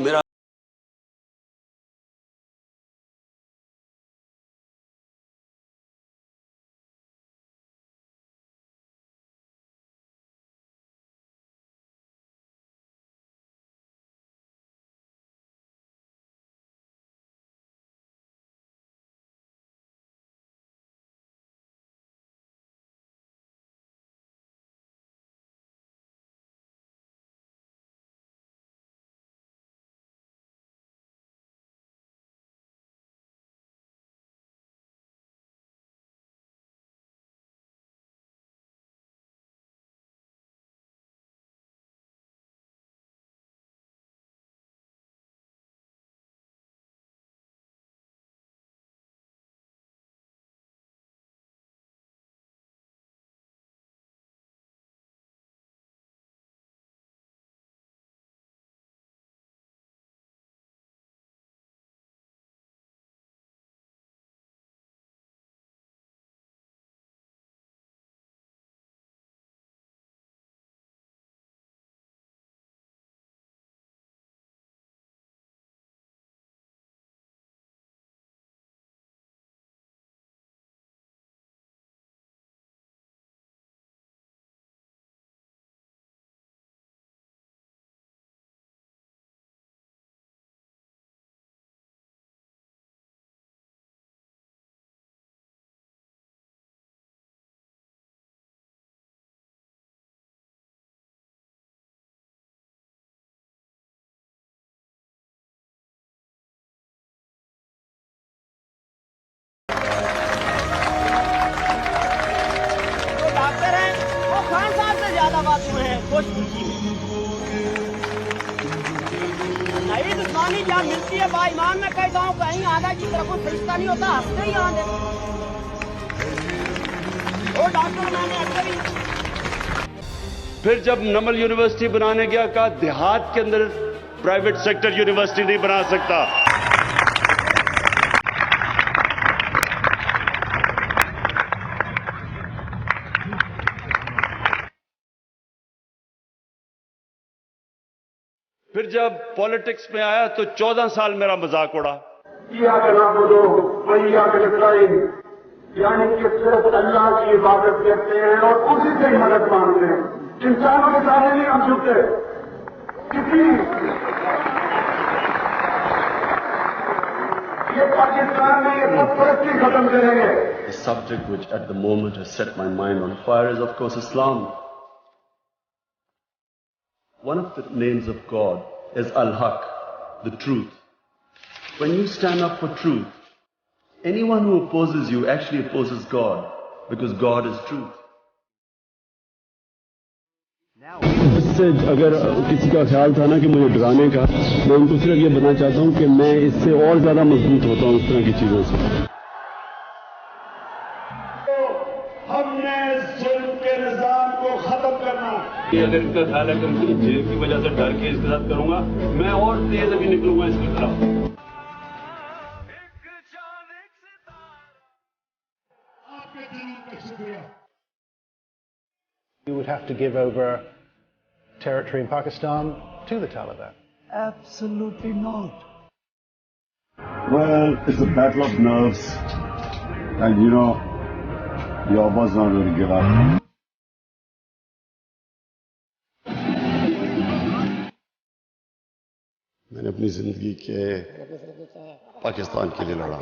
मेरा नई दुश्मनी जहाँ मिलती है ईमान में कहता हूँ कहीं आधा की तरफ कोई फरिश्ता नहीं होता, हंसते ही आने वो डॉक्टर मैंने अक्सर ही। फिर जब नमल यूनिवर्सिटी बनाने गया, कहा देहात के अंदर प्राइवेट सेक्टर यूनिवर्सिटी नहीं बना सकता। फिर जब पॉलिटिक्स में आया तो 14 साल मेरा मजाक उड़ा। यानी कि सिर्फ अल्लाह की इबादत करते हैं और उसी से ही मदद मांगते हैं, इंसानों के सामने नहीं हम झुकते। किसी ये पाकिस्तान में ये खुदपरस्ती खत्म करेंगे। The subject which at the moment has set my mind on fire is of course Islam. One of the names of God is Al-Haq, the truth. When you stand up for truth, anyone who opposes you actually opposes God, because God is truth. इससे अगर किसी का ख्याल था ना कि मुझे डराने का, मैं उनको सिर्फ ये बताना चाहता हूँ कि मैं इससे और ज्यादा मजबूत होता हूँ इस तरह की चीजों से। हमने जुल्म के निजाम को खत्म करना। अगर इसका ख्याल है कि जेल की वजह से डर के इसके साथ करूंगा, मैं और तेज अभी निकलूंगा इसकी तरफ। You would have to give over territory in Pakistan to the Taliban. Absolutely not. Well, it's a battle of nerves, and you know, your was not going to give up. मैंने अपनी जिंदगी के पाकिस्तान के लिए लड़ा,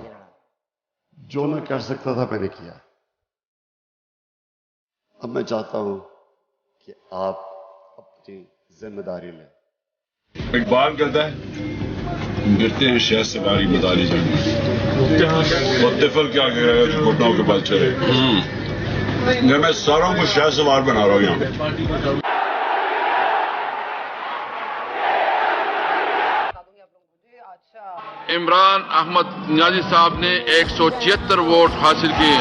जो मैं कर सकता था मैंने किया। अब मैं चाहता हूं कि आप अपनी जिम्मेदारी लें। इकबाल कहता है गिरते हैं शहद से बारी बदाली जाएंगे और तिफल क्या करेगा जो घुटनों के बल चले। मैं सारों को शहद सवार बना रहा हूं यहाँ पे। इमरान अहमद नियाजी साहब ने 176 वोट हासिल किए।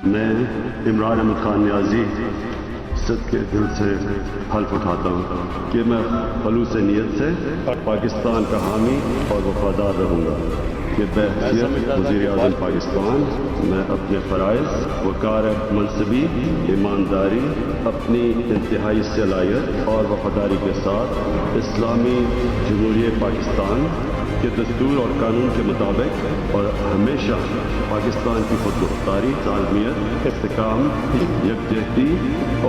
मैं इमरान अहमद खान नियाजी सच्चे दिल से हल्फ उठाता हूँ कि मैं खलूस नीयत से पाकिस्तान का हामी और वफादार रहूँगा कि बहैसियत वज़ीर-ए-आज़म पाकिस्तान मैं अपने फ़राइज़ वक़ार मनसबी ईमानदारी अपनी इंतहाई सलाहियत और वफादारी के साथ इस्लामी जमहूरियत पाकिस्तान के दस्तूर और कानून के मुताबिक और हमेशा पाकिस्तान की खुदमुख्तारी, सालमियत, इस्तेकाम, यकजहती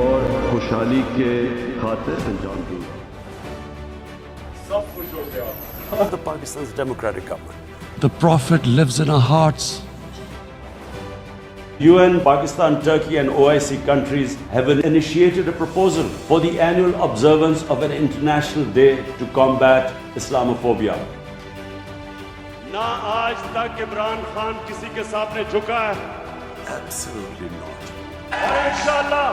और खुशहाली के खातिर अंजाम दूंगा। सब कुछ हो गया। The Pakistan's democratic government. The Prophet lives in our hearts. UN, Pakistan, Turkey and OIC countries have initiated a proposal for the annual observance of an international day to combat Islamophobia. ना आज तक इमरान खान किसी के सामने झुका है। Absolutely not. और इंशाअल्लाह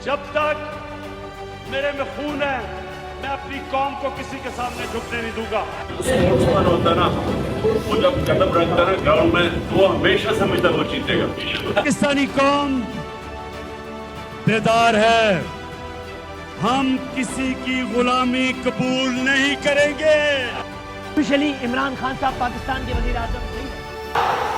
जब तक मेरे में खून है मैं अपनी कौम को किसी के सामने झुकने नहीं दूंगा। स्पोर्ट्समैन होता ना, वो जब कदम रखता ना ग्राउंड में, वो हमेशा समझता वो जीतेगा। पाकिस्तानी कौम बेदार है, हम किसी की गुलामी कबूल नहीं करेंगे। ऑफिशियली इमरान खान साहब पाकिस्तान के वज़ीर-ए-आज़म नहीं है।